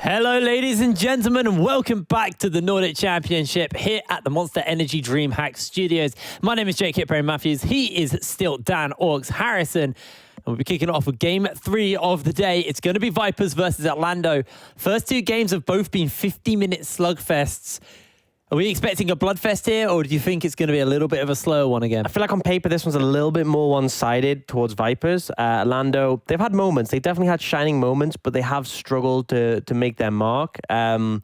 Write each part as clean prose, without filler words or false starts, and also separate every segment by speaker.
Speaker 1: Hello, ladies and gentlemen, and welcome back to the Nordic Championship here at the Monster Energy DreamHack Studios. My name is Jake Hitbrain Matthews. He is still Dan Orks Harrison. And we'll be kicking off with game 3 of the day. It's going to be Vipers versus Atlando. First 2 games have both been 50-minute slugfests. Are we expecting a bloodfest here, or do you think it's going to be a little bit of a slower one again?
Speaker 2: I feel like on paper, this one's a little bit more one-sided towards Vipers. Atlando, they've had moments. They definitely had shining moments, but they have struggled to make their mark. I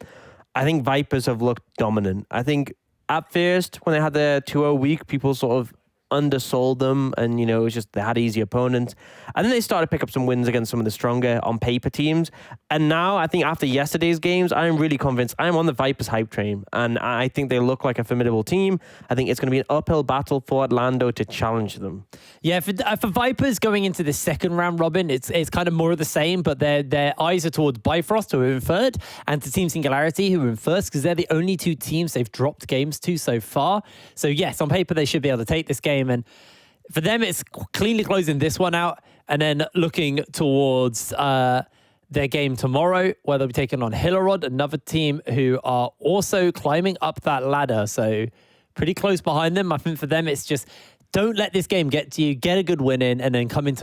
Speaker 2: think Vipers have looked dominant. I think at first, when they had their 2-0 week, people sort of undersold them, and it was just they had easy opponents, and then they started to pick up some wins against some of the stronger on paper teams. And now I think after yesterday's games, I'm really convinced I'm on the Vipers hype train, and I think they look like a formidable team. I think it's going to be an uphill battle for Atlando to challenge them.
Speaker 1: Yeah, for Vipers going into the second round robin, it's kind of more of the same, but their eyes are towards Bifrost, who are in third, and to Team Singularity, who are in first, because they're the only 2 teams they've dropped games to so far. So yes, on paper they should be able to take this game. And for them, it's cleanly closing this one out and then looking towards their game tomorrow, where they'll be taking on Hillerod, another team who are also climbing up that ladder. So pretty close behind them. I think for them, it's just don't let this game get to you, get a good win in, and then come in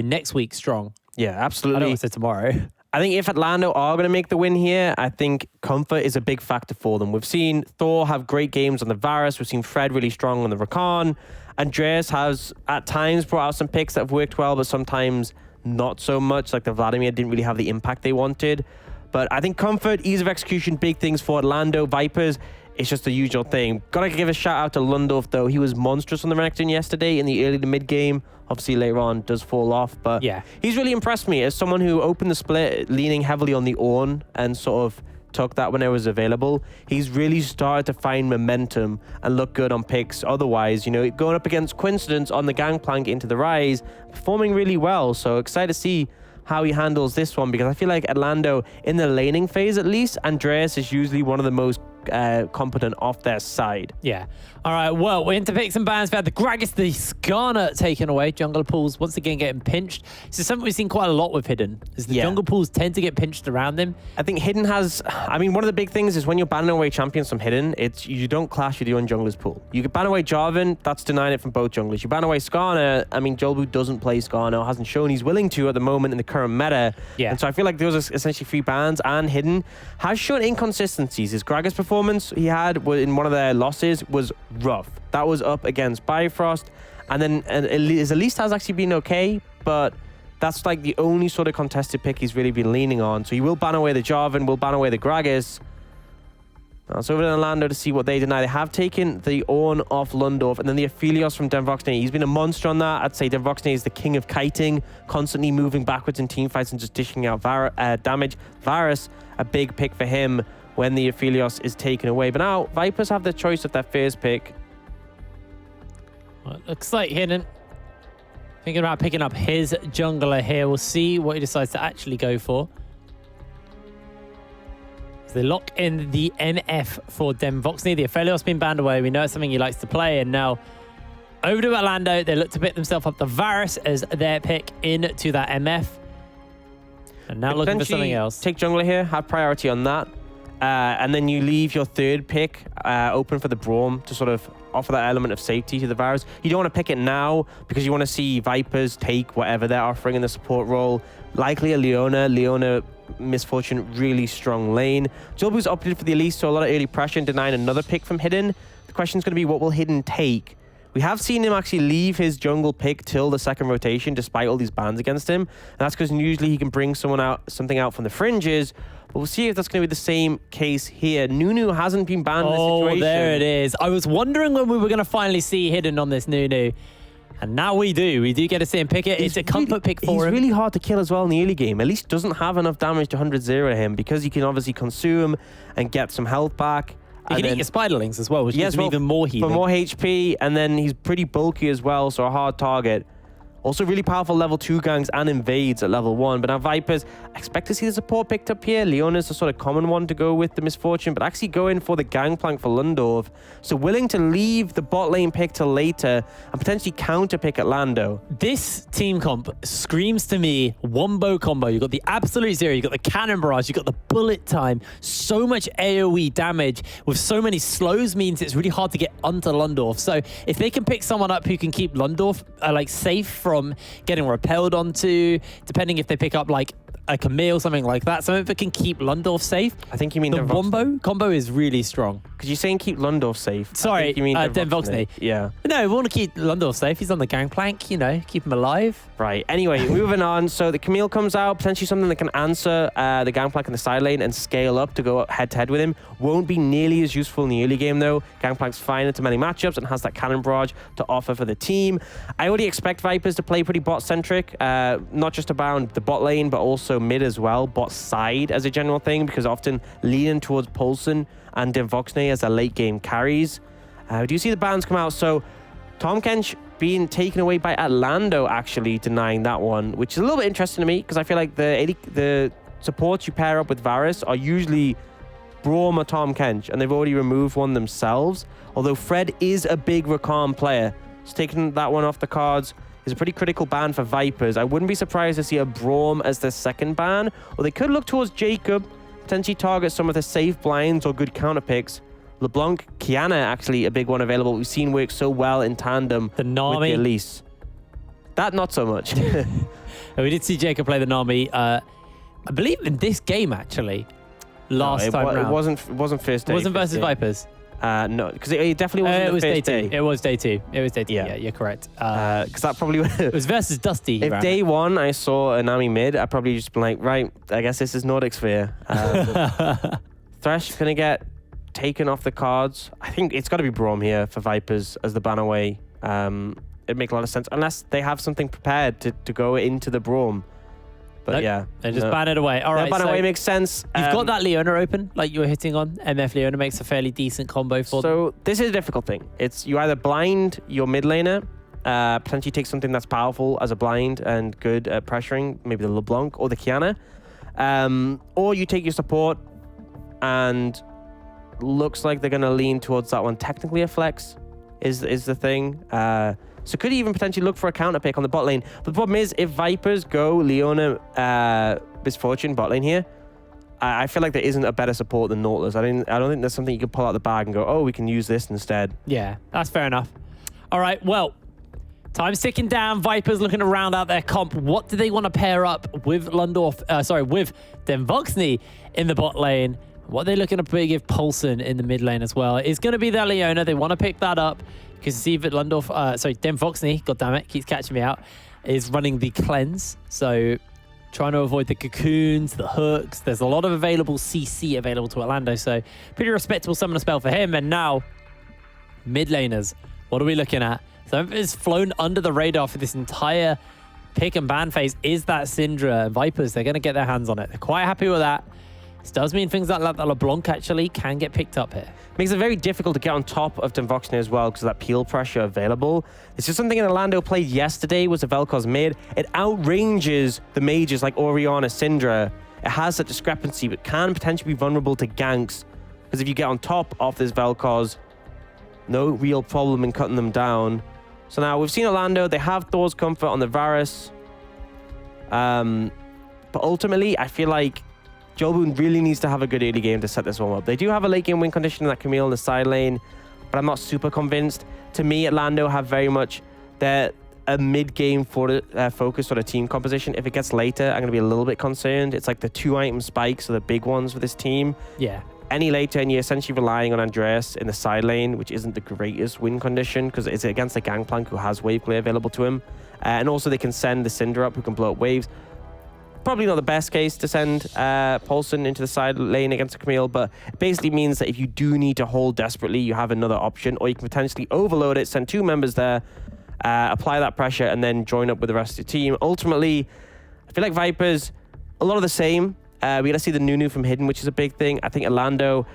Speaker 1: next week strong.
Speaker 2: Yeah, absolutely.
Speaker 1: I don't want to say tomorrow.
Speaker 2: I think if Atlando are going to make the win here, I think comfort is a big factor for them. We've seen Thor have great games on the Varus. We've seen Fred really strong on the Rakan. Andreas has at times brought out some picks that have worked well, but sometimes not so much. Like the Vladimir didn't really have the impact they wanted. But I think comfort, ease of execution, big things for Atlando. Vipers, it's just the usual thing. Gotta give a shout out to Lundorf, though. He was monstrous on the Renekton yesterday in the early to mid game. Obviously, later on, does fall off. But yeah, he's really impressed me as someone who opened the split leaning heavily on the Ornn and sort of took that when it was available. He's really started to find momentum and look good on picks. Otherwise, going up against Coincidence on the Gangplank into the Rise, performing really well. So excited to see how he handles this one, because I feel like Atlando, in the laning phase at least, Andreas is usually one of the most competent off their side.
Speaker 1: Yeah. All right, well, we're into picks and bans. We had the Gragas, the Skarner taken away. Jungle pools once again getting pinched. This is something we've seen quite a lot with Hidden, is the jungle pools tend to get pinched around them.
Speaker 2: I think Hidden has, one of the big things is when you're banning away champions from Hidden, you don't clash with your own jungler's pool. You can ban away Jarvan, that's denying it from both junglers. You ban away Skarner, Jolbu doesn't play Skarner, hasn't shown he's willing to at the moment in the current meta. Yeah. And so I feel like those are essentially 3 bans, and Hidden has shown inconsistencies. His Gragas performance he had in one of their losses was rough. That was up against Bifrost, and then his Elise has actually been okay, but that's like the only sort of contested pick he's really been leaning on. So he will ban away the Jarvan, will ban away the Gragas. Now it's over to Atlando to see what they deny. They have taken the Ornn off Lundorf, and then the Aphelios from Denvoxney. He's been a monster on that. I'd say Denvoxney is the king of kiting, constantly moving backwards in teamfights and just dishing out damage. Varus, a big pick for him when the Aphelios is taken away. But now Vipers have the choice of their first pick.
Speaker 1: Well, it looks like Hidden thinking about picking up his jungler here. We'll see what he decides to actually go for. So they lock in the MF for Denvoxney. The Aphelios been banned away. We know it's something he likes to play. And now over to Atlando. They look to pick themselves up the Varus as their pick into that MF. And now looking for something else.
Speaker 2: Take jungler here. Have priority on that. And then you leave your third pick open for the Braum to sort of offer that element of safety to the Varus. You don't want to pick it now because you want to see Vipers take whatever they're offering in the support role. Likely a Leona, Misfortune, really strong lane. Jolbu's opted for the Elise, so a lot of early pressure and denying another pick from Hidden. The question is going to be, what will Hidden take? We have seen him actually leave his jungle pick till the second rotation despite all these bans against him. And that's because usually he can bring something out from the fringes. But we'll see if that's going to be the same case here. Nunu hasn't been banned in this situation.
Speaker 1: Oh, there it is. I was wondering when we were going to finally see Hidden on this Nunu. And now we do. We do get to see him pick it. It's a comfort pick for him.
Speaker 2: He's really hard to kill as well in the early game. At least doesn't have enough damage to 100-0 him because he can obviously consume and get some health back.
Speaker 1: He can eat your spiderlings as well, which gives him even more healing.
Speaker 2: For more HP, and then he's pretty bulky as well, so a hard target. Also really powerful level 2 ganks and invades at level 1. But now Vipers, I expect to see the support picked up here. Leona's the sort of common one to go with the Misfortune, but actually going for the Gangplank for Lundorf. So willing to leave the bot lane pick till later and potentially counter pick Atlando.
Speaker 1: This team comp screams to me Wombo combo. You've got the Absolute Zero, you've got the Cannon Barrage, you've got the Bullet Time. So much AoE damage with so many slows means it's really hard to get onto Lundorf. So if they can pick someone up who can keep Lundorf like safe from getting repelled onto, depending if they pick up like a Camille, something like that, something that can keep Lundorf safe.
Speaker 2: I think you mean
Speaker 1: the Wombo combo is really strong.
Speaker 2: Because you're saying keep Lundorf safe.
Speaker 1: Sorry,
Speaker 2: you mean
Speaker 1: Denvoxney.
Speaker 2: Yeah.
Speaker 1: No, we want to keep Lundorf safe. He's on the Gangplank, you know, keep him alive.
Speaker 2: Right. Anyway, moving on. So the Camille comes out, potentially something that can answer the Gangplank in the side lane and scale up to go head to head with him. Won't be nearly as useful in the early game though. Gangplank's fine into many matchups and has that Cannon Barrage to offer for the team. I already expect Vipers to play pretty bot centric, not just around the bot lane, but also mid as well, bot side as a general thing, because often leaning towards Poulsen and Denvoxney as their late game carries. We do see the bans come out. So Tom Kench being taken away by Atlando, actually denying that one, which is a little bit interesting to me because I feel like the supports you pair up with Varus are usually Braum or Tom Kench, and they've already removed one themselves. Although Fred is a big Rakan player, so taking that one off the cards is a pretty critical ban for Vipers. I wouldn't be surprised to see a Braum as their second ban, or they could look towards Jacob, potentially target some of the safe blinds or good counter picks. LeBlanc, Kiana, actually a big one available. We've seen work so well in tandem
Speaker 1: the Nami.
Speaker 2: with the Elise. That not so much.
Speaker 1: We did see Jacob play the Nami, I believe in this game actually. Last time round.
Speaker 2: It wasn't first day.
Speaker 1: It wasn't versus Vipers.
Speaker 2: No, because it definitely wasn't
Speaker 1: it was
Speaker 2: the first day.
Speaker 1: It was day two. It was day two. Yeah, you're correct.
Speaker 2: Because that probably
Speaker 1: it was versus Dusty.
Speaker 2: If day one I saw a Nami mid, I'd probably just been like, right, I guess this is Nordic Sphere. Thresh gonna get taken off the cards. I think it's got to be Braum here for Vipers as the ban away. It'd make a lot of sense unless they have something prepared to go into the Braum. But
Speaker 1: nope.
Speaker 2: yeah,
Speaker 1: and just ban it away. All right,
Speaker 2: ban away makes sense.
Speaker 1: You've got that Leona open, like you were hitting on. MF Leona makes a fairly decent combo for them.
Speaker 2: So this is a difficult thing. It's you either blind your mid laner, potentially take something that's powerful as a blind and good at pressuring, maybe the LeBlanc or the Kiana, or you take your support and looks like they're going to lean towards that one. Technically a flex is the thing. So could even potentially look for a counter pick on the bot lane. But the problem is, if Vipers go Leona Misfortune bot lane here, I feel like there isn't a better support than Nautilus. I don't think there's something you could pull out the bag and go, oh, we can use this instead.
Speaker 1: Yeah, that's fair enough. All right, well, time's ticking down. Vipers looking to round out their comp. What do they want to pair up with with Denvoxney in the bot lane? What they're looking to give Poulsen in the mid lane as well. It's going to be their Leona. They want to pick that up because see if Denvoxney, goddammit, keeps catching me out, is running the cleanse. So trying to avoid the cocoons, the hooks. There's a lot of available CC available to Atlando. So pretty respectable summoner spell for him. And now mid laners. What are we looking at? Something that's flown under the radar for this entire pick and ban phase is that Syndra. Vipers, they're going to get their hands on it. They're quite happy with that. This does mean things like LeBlanc actually can get picked up here.
Speaker 2: Makes it very difficult to get on top of Denvoxney as well because of that peel pressure available. It's just something that Atlando played yesterday was the Vel'Koz mid. It outranges the mages like Orianna, Syndra. It has that discrepancy but can potentially be vulnerable to ganks because if you get on top of this Vel'Koz, no real problem in cutting them down. So now we've seen Atlando. They have Thor's Comfort on the Varus. But ultimately, I feel like Jolboon really needs to have a good early game to set this one up. They do have a late game win condition in that Camille in the side lane, but I'm not super convinced. To me, Atlando have very much a mid-game focus sort of team composition. If it gets later, I'm going to be a little bit concerned. It's like the 2-item spikes are the big ones for this team.
Speaker 1: Yeah.
Speaker 2: Any later, and you're essentially relying on Andreas in the side lane, which isn't the greatest win condition because it's against the Gangplank who has wave clear available to him. And also they can send the Syndra up who can blow up waves. Probably not the best case to send Poulsen into the side lane against a Camille, but it basically means that if you do need to hold desperately, you have another option, or you can potentially overload it, send 2 members there, apply that pressure, and then join up with the rest of your team. Ultimately, I feel like Vipers, a lot of the same. We got to see the Nunu from Hidden, which is a big thing. I think Atlando,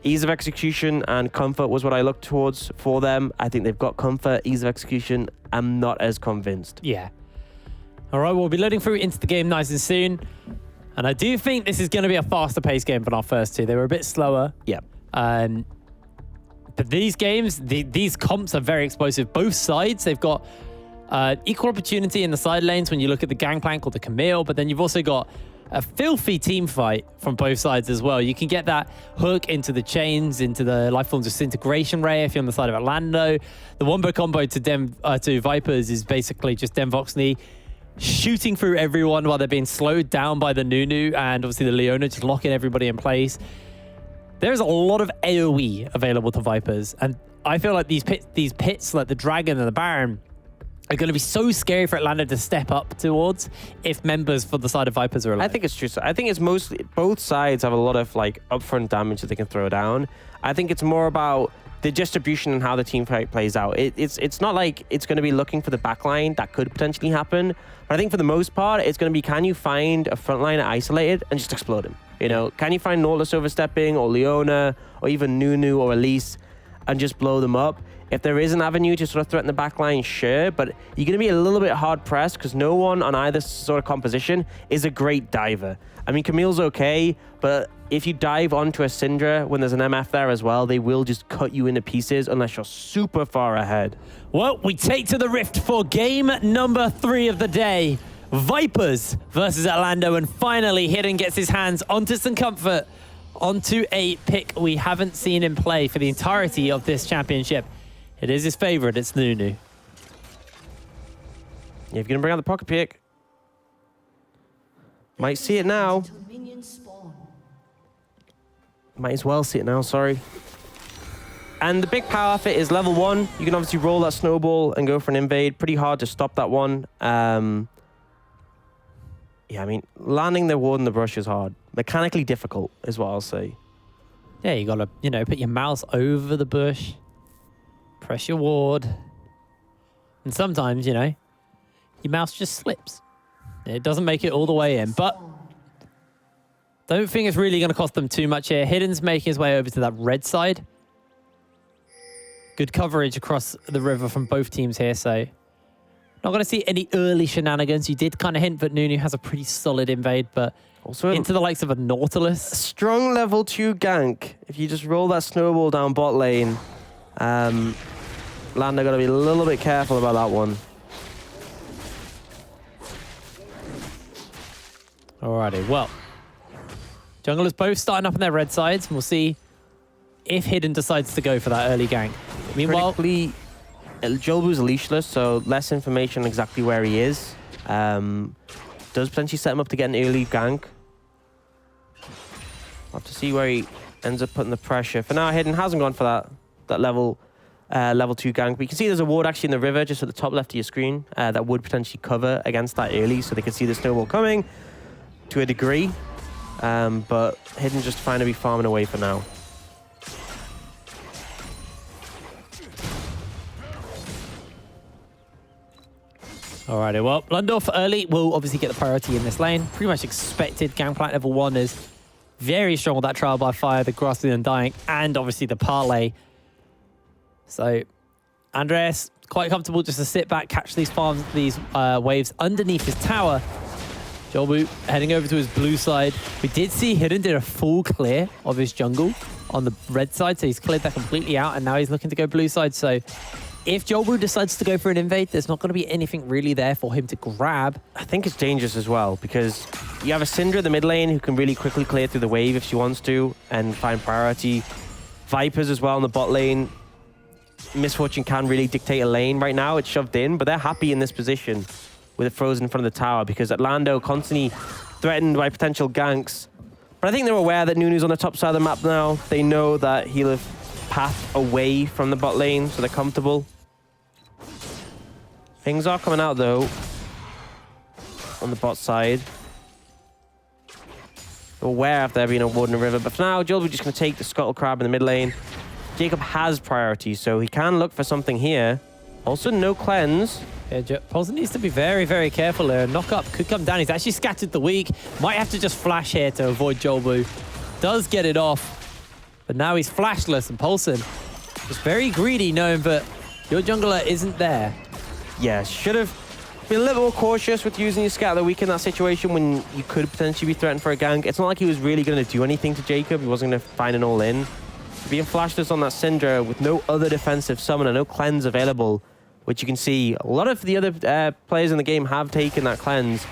Speaker 2: ease of execution and comfort was what I looked towards for them. I think they've got comfort, ease of execution. I'm not as convinced.
Speaker 1: Yeah. All right, we'll be loading through into the game nice and soon. And I do think this is going to be a faster paced game than our first two. They were a bit slower.
Speaker 2: Yeah.
Speaker 1: But these games, these comps are very explosive. Both sides, they've got equal opportunity in the side lanes when you look at the Gangplank or the Camille, but then you've also got a filthy team fight from both sides as well. You can get that hook into the chains, into the Lifeforms Disintegration Ray if you're on the side of Atlando. The wombo combo to Vipers is basically just Voxney shooting through everyone while they're being slowed down by the Nunu and obviously the Leona just locking everybody in place. There's a lot of AoE available to Vipers, and I feel like these pits like the Dragon and the Baron are going to be so scary for Atlanta to step up towards if members for the side of Vipers are alive.
Speaker 2: I think it's true. So I think it's mostly both sides have a lot of like upfront damage that they can throw down. I think it's more about the distribution and how the team fight plays out. It's not like it's going to be looking for the backline. That could potentially happen. But I think for the most part, it's going to be, can you find a frontliner isolated and just explode him? You know, can you find Nautilus overstepping or Leona or even Nunu or Elise and just blow them up? If there is an avenue to sort of threaten the backline, sure, but you're going to be a little bit hard pressed because no one on either sort of composition is a great diver. I mean, Camille's okay, but if you dive onto a Syndra when there's an MF there as well, they will just cut you into pieces unless you're super far ahead.
Speaker 1: Well, we take to the Rift for game number 3 of the day. Vipers versus Atlando, and finally Hidden gets his hands onto some comfort, onto a pick we haven't seen him play for the entirety of this championship. It is his favorite, it's Nunu.
Speaker 2: Yeah, if you're going to bring out the pocket pick, might see it now. Might as well see it now, sorry. And the big power fit is level 1. You can obviously roll that snowball and go for an invade. Pretty hard to stop that one. Yeah, I mean, landing the ward in the brush is hard. Mechanically difficult is what I'll say.
Speaker 1: Yeah, you got to, put your mouse over the bush. Press your ward. And sometimes, your mouse just slips. It doesn't make it all the way in, but don't think it's really going to cost them too much here. Hidden's making his way over to that red side. Good coverage across the river from both teams here, so not going to see any early shenanigans. You did kind of hint that Nunu has a pretty solid invade, but also into the likes of a Nautilus.
Speaker 2: A strong level 2 gank. If you just roll that snowball down bot lane, Lando got to be a little bit careful about that one.
Speaker 1: Alrighty, well, junglers both starting up on their red sides, and we'll see if Hidden decides to go for that early gank. Meanwhile,
Speaker 2: Jolbu's leashless, so less information exactly where he is. Does potentially set him up to get an early gank. We'll have to see where he ends up putting the pressure. For now, Hidden hasn't gone for that level 2 gank. But you can see there's a ward actually in the river just at the top left of your screen that would potentially cover against that early, so they can see the snowball coming to a degree. But Hidden just trying to be farming away for now.
Speaker 1: Alrighty, well, Lundorf early will obviously get the priority in this lane. Pretty much expected. Gangplank level 1 is very strong with that Trial by Fire, the Grassy Undying, and obviously the Parlay. So, Andreas, quite comfortable just to sit back, catch these farms, these waves underneath his tower. Jolbu heading over to his blue side. We did see Hidden did a full clear of his jungle on the red side, so he's cleared that completely out, and now he's looking to go blue side. So if Jolbu decides to go for an invade, there's not going to be anything really there for him to grab.
Speaker 2: I think it's dangerous as well, because you have a Syndra in the mid lane who can really quickly clear through the wave if she wants to and find priority. Vipers as well in the bot lane. Misfortune can really dictate a lane. Right now it's shoved in, but they're happy in this position with it frozen in front of the tower because Atlando constantly threatened by potential ganks. But I think they're aware that Nunu's on the top side of the map now. They know that he'll have path away from the bot lane, so they're comfortable. Things are coming out though on the bot side. They're aware of there being a ward in the river, but for now, Jolbu's just going to take the Scuttle Crab in the mid lane. Jacob has priority, so he can look for something here. Also, no cleanse.
Speaker 1: Yeah, Paulson needs to be very, very careful there. Knock-up could come down. He's actually scattered the weak. Might have to just flash here to avoid Jolbu. Does get it off, but now he's flashless, and Paulson just very greedy knowing that your jungler isn't there.
Speaker 2: Yeah, should have Be a little more cautious with using your Scout of the Week in that situation when you could potentially be threatened for a gank. It's not like he was really going to do anything to Jacob. He wasn't going to find an all-in. Being flashless on that Syndra with no other defensive summoner, no cleanse available, which you can see a lot of the other players in the game have taken that cleanse,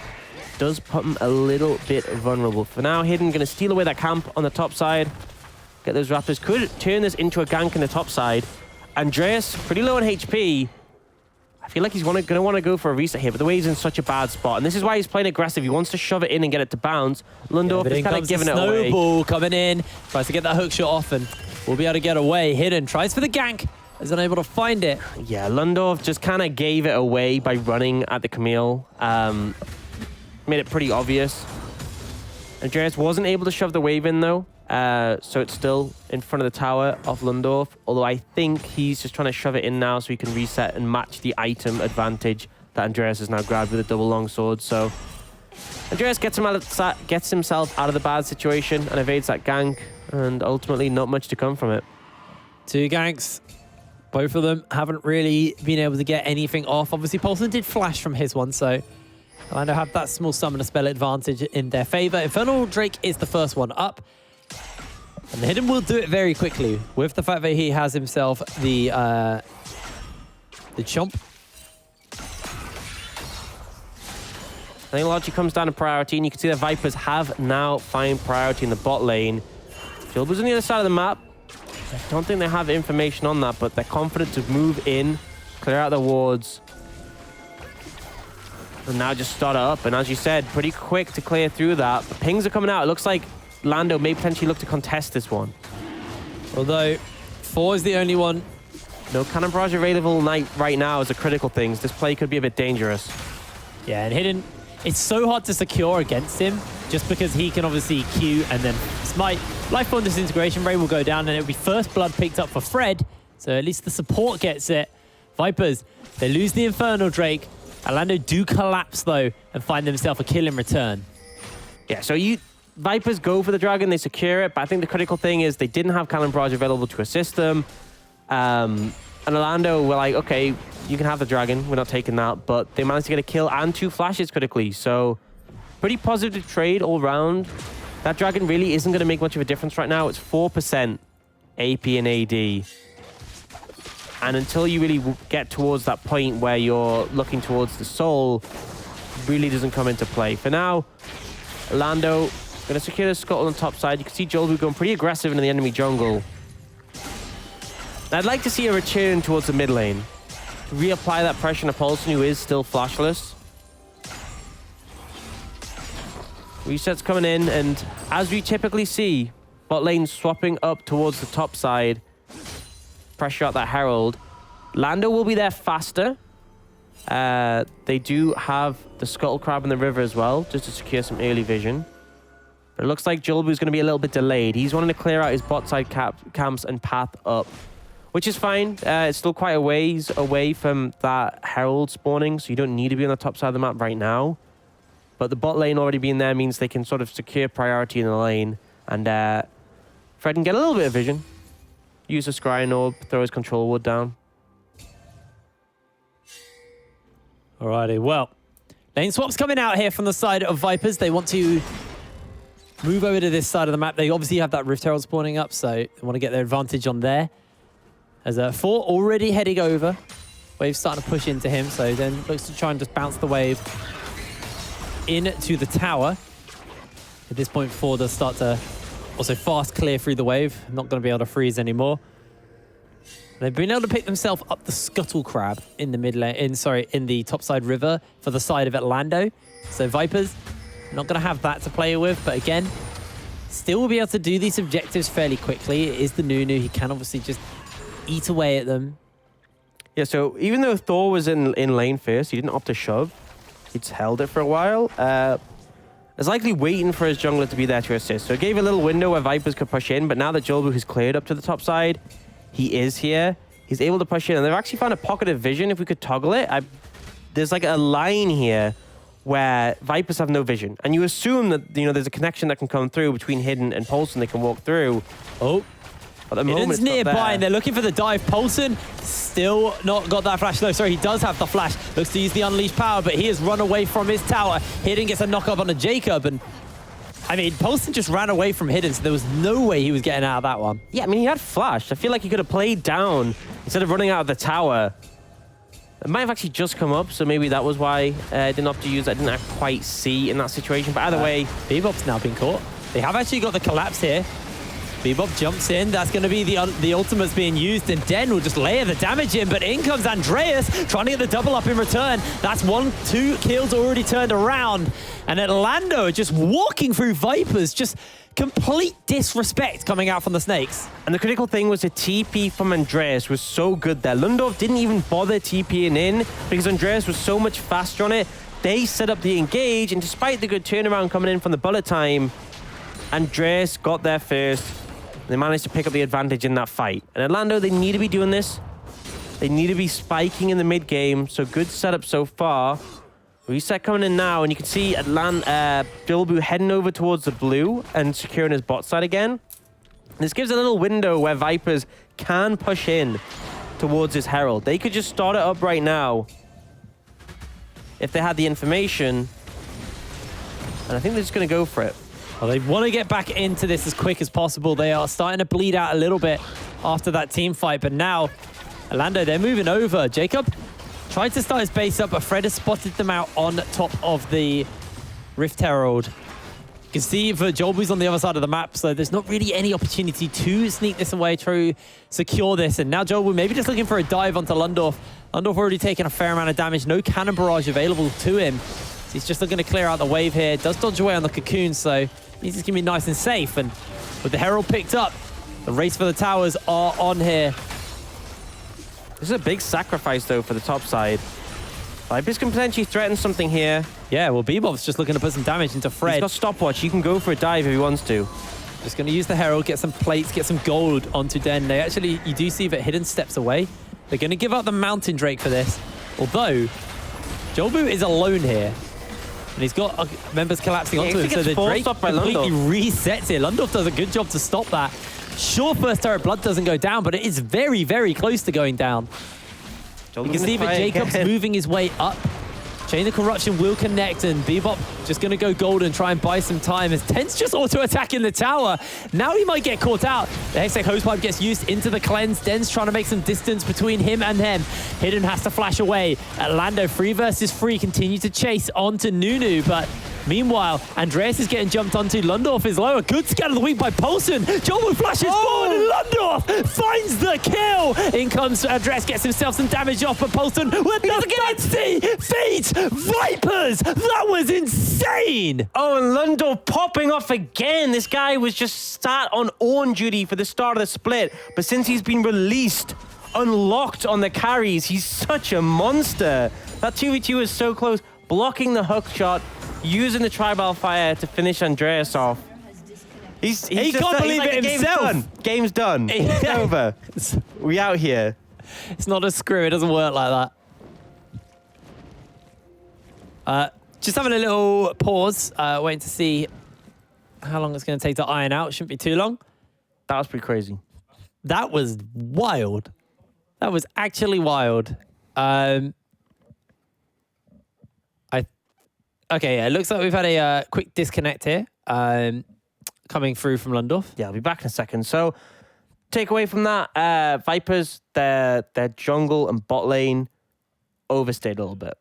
Speaker 2: does put him a little bit vulnerable. For now, Hidden going to steal away that camp on the top side. Get those Raptors. Could turn this into a gank in the top side. Andreas, pretty low on HP. I feel like he's going to want to go for a reset here, but the way he's in such a bad spot, and this is why he's playing aggressive. He wants to shove it in and get it to bounce. Lundorf is kind of giving it away.
Speaker 1: Snowball coming in, tries to get that hook shot off, and will be able to get away. Hidden tries for the gank, is unable to find it.
Speaker 2: Yeah, Lundorf just kind of gave it away by running at the Camille. Made it pretty obvious. Andreas wasn't able to shove the wave in though. So it's still in front of the tower of Lundorf, although I think he's just trying to shove it in now so he can reset and match the item advantage that Andreas has now grabbed with a double longsword. So Andreas gets himself out of the bad situation and evades that gank, and ultimately not much to come from it.
Speaker 1: 2 ganks. Both of them haven't really been able to get anything off. Obviously, Paulson did flash from his one, so Atlando have that small summoner spell advantage in their favor. Infernal Drake is the first one up. And the Hidden will do it very quickly with the fact that he has himself the chomp.
Speaker 2: I think largely comes down to priority, and you can see the Vipers have now found priority in the bot lane. Jilbu's on the other side of the map. I don't think they have information on that, but they're confident to move in, clear out the wards, and now just start it up. And as you said, pretty quick to clear through that. The pings are coming out. It looks like Lando may potentially look to contest this one.
Speaker 1: Although 4 is the only one.
Speaker 2: No cannon barrage available right now is a critical thing. This play could be a bit dangerous.
Speaker 1: Yeah, and Hidden, it's so hard to secure against him just because he can obviously Q and then smite. Lifeline Disintegration Ray will go down, and it'll be first blood picked up for Fred. So at least the support gets it. Vipers, they lose the Infernal Drake. Atlando do collapse though and find themselves a kill in return.
Speaker 2: Yeah, so Vipers go for the dragon, they secure it, but I think the critical thing is they didn't have cannon barrage available to assist them. And Atlando were like, okay, you can have the dragon, we're not taking that, but they managed to get a kill and 2 flashes critically, so pretty positive trade all round. That dragon really isn't going to make much of a difference right now. It's 4% AP and AD. And until you really get towards that point where you're looking towards the soul, really doesn't come into play. For now, Atlando going to secure the scuttle on the top side. You can see Jolbu going pretty aggressive into the enemy jungle. I'd like to see a return towards the mid lane. Reapply that pressure on Paulson, who is still flashless. Resets coming in, and as we typically see, bot lane swapping up towards the top side. Pressure out that Herald. Lando will be there faster. They do have the Scuttle Crab in the river as well, just to secure some early vision. But it looks like Jolbu's going to be a little bit delayed. He's wanting to clear out his bot side camps and path up, which is fine. It's still quite a ways away from that Herald spawning, so you don't need to be on the top side of the map right now. But the bot lane already being there means they can sort of secure priority in the lane. And Fred can get a little bit of vision. Use a Scrying Orb, throw his control ward down.
Speaker 1: Alrighty, well, lane swap's coming out here from the side of Vipers. They want to move over to this side of the map. They obviously have that Rift Herald spawning up, so they want to get their advantage on there. As 4 already heading over. Wave's starting to push into him, so then looks to try and just bounce the wave into the tower. At this point, 4 does start to also fast clear through the wave. Not going to be able to freeze anymore. They've been able to pick themselves up the Scuttle Crab in the mid lane, in the topside river for the side of Atlando. So Vipers, not going to have that to play with, but again, still will be able to do these objectives fairly quickly. It is the Nunu. He can obviously just eat away at them.
Speaker 2: Yeah, so even though Thor was in lane first, he didn't opt to shove. He's held it for a while. Is likely waiting for his jungler to be there to assist. So it gave a little window where Vipers could push in, but now that Jolbu has cleared up to the top side, he is here. He's able to push in, and they've actually found a pocket of vision if we could toggle it. There's like a line here where Vipers have no vision, and you assume that there's a connection that can come through between Hidden and Paulson they can walk through. Oh, At the moment,
Speaker 1: Hiden's
Speaker 2: it's not
Speaker 1: nearby,
Speaker 2: there.
Speaker 1: and they're looking for the dive. Paulson still not got that flash. No, sorry, he does have the flash. Looks to use the unleashed power, but he has run away from his tower. Hidden gets a knock up on a Jacob, and I mean, Paulson just ran away from Hidden, so there was no way he was getting out of that one.
Speaker 2: Yeah, I mean, he had flash. I feel like he could have played down instead of running out of the tower. It might have actually just come up, so maybe that was why I didn't have to use it. I didn't quite see in that situation, but either way...
Speaker 1: Bebop's now been caught. They have actually got the collapse here. Bebop jumps in. That's going to be the ultimate's being used, and Den will just layer the damage in, but in comes Andreas trying to get the double up in return. That's 2 kills already turned around, and Atlando just walking through Vipers, just complete disrespect coming out from the Snakes.
Speaker 2: And the critical thing was the TP from Andreas was so good there. Lundorf didn't even bother TPing in because Andreas was so much faster on it. They set up the engage, and despite the good turnaround coming in from the bullet time, Andreas got there first. They managed to pick up the advantage in that fight. And Atlando, they need to be doing this. They need to be spiking in the mid game. So good setup so far. Reset coming in now, and you can see Bilbu heading over towards the blue and securing his bot side again. This gives a little window where Vipers can push in towards his Herald. They could just start it up right now if they had the information. And I think they're just going to go for it.
Speaker 1: Well, they want to get back into this as quick as possible. They are starting to bleed out a little bit after that team fight, but now Atlando, they're moving over. Jacob tried to start his base up, but Fred has spotted them out on top of the Rift Herald. You can see for Jolbu's on the other side of the map, so there's not really any opportunity to sneak this away, to secure this. And now Jolbu maybe just looking for a dive onto Lundorf. Lundorf already taken a fair amount of damage. No cannon barrage available to him. So he's just looking to clear out the wave here. Does dodge away on the cocoon, so he's just going to be nice and safe. And with the Herald picked up, the race for the towers are on here.
Speaker 2: This is a big sacrifice, though, for the top side. Vipers can potentially threaten something here.
Speaker 1: Yeah, well, Bebop's just looking to put some damage into Fred.
Speaker 2: He's got stopwatch. He can go for a dive if he wants to.
Speaker 1: Just going to use the Herald, get some plates, get some gold onto Den. They actually, you do see that Hidden steps away. They're going to give up the Mountain Drake for this. Although, Jolbu is alone here. And he's got members collapsing onto him, so the Drake completely resets it. Lundorf does a good job to stop that. Sure, first turret blood doesn't go down, but it is very, very close to going down. You can see that Jacob's moving his way up. Chain of Corruption will connect, and Bebop just going to go gold and try and buy some time as Ten's just auto-attacking the tower. Now he might get caught out. The Hextech Hosepipe gets used into the cleanse. Den's trying to make some distance between him and them. Hidden has to flash away. Atlando, 3 versus 3, continue to chase onto Nunu, but meanwhile, Andreas is getting jumped onto. Lundorf is low. A good scan of the week by Paulson. Jolbu flashes forward, and Lundorf finds the kill. In comes Andreas, gets himself some damage off, but Paulson with the fancy feet. Vipers! That was insane!
Speaker 2: Oh, and Lundorf popping off again. This guy was just sat on own duty for the start of the split, but since he's been released, unlocked on the carries, he's such a monster. That 2v2 is so close. Blocking the hook shot, using the tribal fire to finish Andreas off. He
Speaker 1: can't believe it himself.
Speaker 2: Game's done. It's over. We out here.
Speaker 1: It's not a screw. It doesn't work like that. Just having a little pause, waiting to see how long it's going to take to iron out. Shouldn't be too long.
Speaker 2: That was pretty crazy.
Speaker 1: That was wild. That was actually wild. Okay, yeah, it looks like we've had a quick disconnect here coming through from Lundorf.
Speaker 2: Yeah, I'll be back in a second. So, take away from that, Vipers, their jungle and bot lane overstayed a little bit.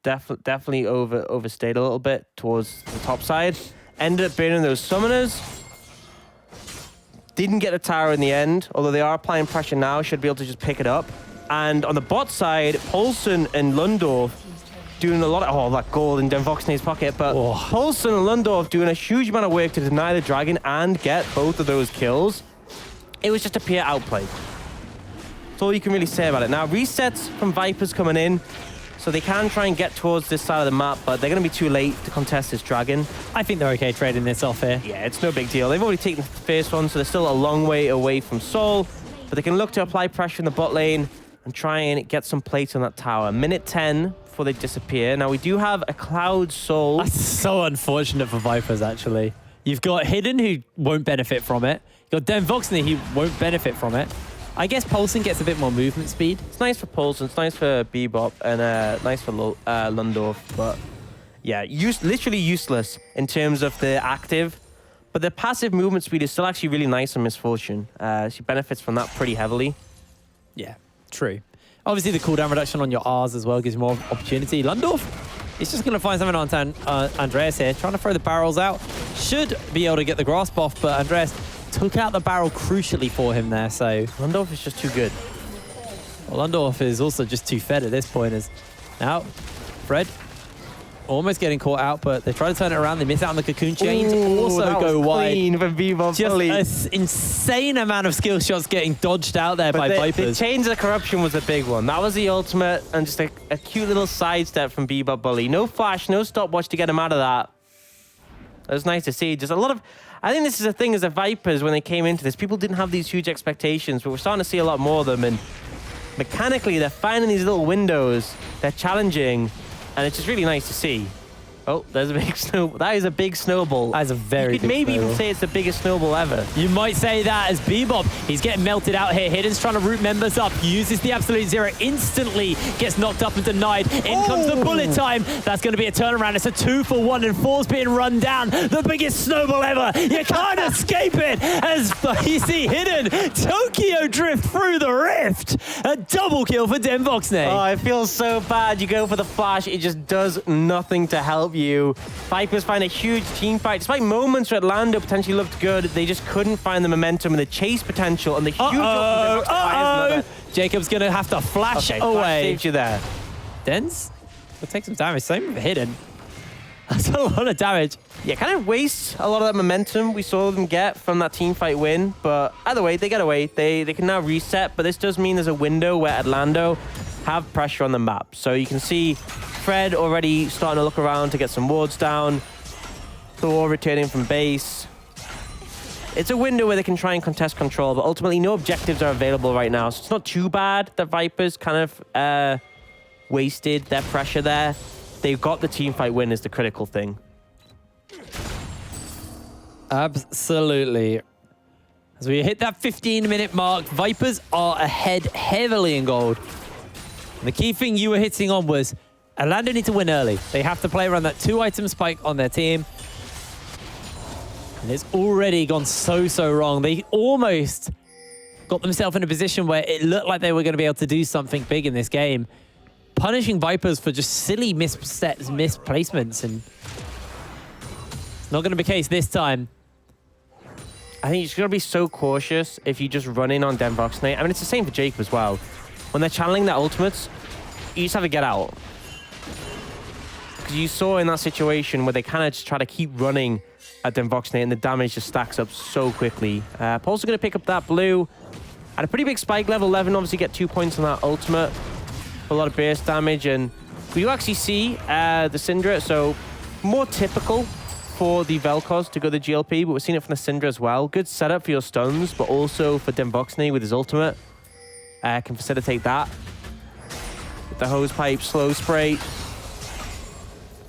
Speaker 2: Definitely overstayed a little bit towards the top side. Ended up burning those summoners. Didn't get the tower in the end, although they are applying pressure now. Should be able to just pick it up. And on the bot side, Paulson and Lundorf doing a lot of... Oh, that gold in Denvoxney's pocket. But Paulson and Lundorf doing a huge amount of work to deny the dragon and get both of those kills. It was just a pure outplay. That's all you can really say about it. Now, resets from Vipers coming in, so they can try and get towards this side of the map, but they're going to be too late to contest this dragon.
Speaker 1: I think they're okay trading this off here.
Speaker 2: Yeah, it's no big deal. They've already taken the first one, so they're still a long way away from Sol, but they can look to apply pressure in the bot lane and try and get some plates on that tower. Minute 10 before they disappear. Now, we do have a Cloud Soul.
Speaker 1: That's so unfortunate for Vipers, actually. You've got Hidden, who won't benefit from it. You've got Voxney, who won't benefit from it. I guess Poulsen gets a bit more movement speed.
Speaker 2: It's nice for Poulsen, it's nice for Bebop, and nice for Lundorf, but yeah, literally useless in terms of the active. But the passive movement speed is still actually really nice on Misfortune. She benefits from that pretty heavily.
Speaker 1: Yeah, true. Obviously, the cooldown reduction on your Rs as well gives you more opportunity. Lundorf is just going to find something on Andreas here, trying to throw the barrels out. Should be able to get the grasp off, but Andreas took out the barrel crucially for him there, so...
Speaker 2: Lundorf is just too good.
Speaker 1: Well, Lundorf is also just too fed at this point. Now, Fred almost getting caught out, but they try to turn it around. They miss out on the cocoon chains. Also go wide.
Speaker 2: Clean for Bebop.
Speaker 1: Just an insane amount of skill shots getting dodged out there by Vipers.
Speaker 2: The chains of corruption was a big one. That was the ultimate, and just a cute little sidestep from Bebop Bully. No flash, no stopwatch to get him out of that. It was nice to see. Just a lot of... I think this is the thing as the Vipers, when they came into this, people didn't have these huge expectations, but we're starting to see a lot more of them, and mechanically, they're finding these little windows. They're challenging, and it's just really nice to see. Oh, there's a big snowball. That is a big snowball.
Speaker 1: That is a very big
Speaker 2: snowball. You could maybe
Speaker 1: snowball.
Speaker 2: even say it's the biggest snowball ever.
Speaker 1: You might say that as Bebop. He's getting melted out here. Hidden's trying to root members up. Uses the absolute zero. Instantly gets knocked up and denied. In comes the bullet time. That's going to be a turnaround. It's a 2-for-1 and 4's being run down. The biggest snowball ever. You can't escape it. As you see Hidden Tokyo drift through the rift. A double kill for Voxney.
Speaker 2: Oh, it feels so bad. You go for the flash. It just does nothing to help you. Vipers find a huge team fight. Despite moments where Atlando potentially looked good, they just couldn't find the momentum and the chase potential and the huge...
Speaker 1: Jacob's going to have to flash away.
Speaker 2: Flash saved you there.
Speaker 1: Dens will take some damage. Same with Hidden. That's a lot of damage.
Speaker 2: Yeah, kind of wastes a lot of that momentum we saw them get from that team fight win. But either way, they get away. They can now reset. But this does mean there's a window where Atlando have pressure on the map. So you can see Fred already starting to look around to get some wards down. Thor returning from base. It's a window where they can try and contest control, but ultimately no objectives are available right now. So it's not too bad that Vipers kind of wasted their pressure there. They've got the team fight win is the critical thing.
Speaker 1: Absolutely. As we hit that 15-minute mark, Vipers are ahead heavily in gold. And the key thing you were hitting on was Atlando need to win early. They have to play around that 2-item spike on their team. And it's already gone so wrong. They almost got themselves in a position where it looked like they were going to be able to do something big in this game. Punishing Vipers for just silly misplacements. And it's not going to be the case this time.
Speaker 2: I think you just got to be so cautious if you just run in on Voxney. I mean, it's the same for Jacob as well. When they're channeling their ultimates, you just have to get out. Because you saw in that situation where they kind of just try to keep running at Voxney and the damage just stacks up so quickly. Paul's going to pick up that blue. At a pretty big spike, level 11, obviously get 2 points on that ultimate. A lot of burst damage, and we do actually see the Syndra, so more typical for the Vel'Koz to go the GLP, but we're seeing it from the Syndra as well. Good setup for your stuns, but also for Voxney with his ultimate. Can facilitate that. With the hose pipe, slow spray.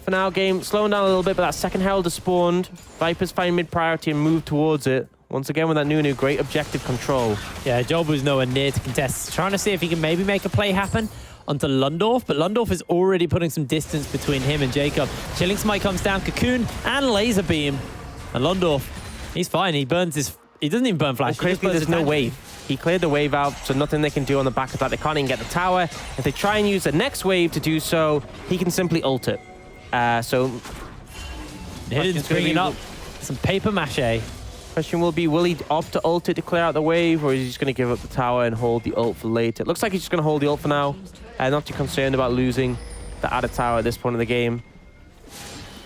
Speaker 2: For now, game slowing down a little bit, but that second Herald has spawned. Vipers find mid-priority and move towards it. Once again with that new great objective control.
Speaker 1: Yeah, Job was nowhere near to contest. Trying to see if he can maybe make a play happen onto Lundorf, but Lundorf is already putting some distance between him and Jacob. Chilling Smite comes down, Cocoon and Laser Beam. And Lundorf, he's fine. He burns his... He doesn't even burn flash.
Speaker 2: Critically, there's no wave. He cleared the wave out, so nothing they can do on the back of that. They can't even get the tower. If they try and use the next wave to do so, he can simply ult it.
Speaker 1: Hidden's bringing up some paper mache.
Speaker 2: Question will be, will he opt to ult it to clear out the wave, or is he just going to give up the tower and hold the ult for later? It looks like he's just going to hold the ult for now. Not too concerned about losing the added tower at this point in the game.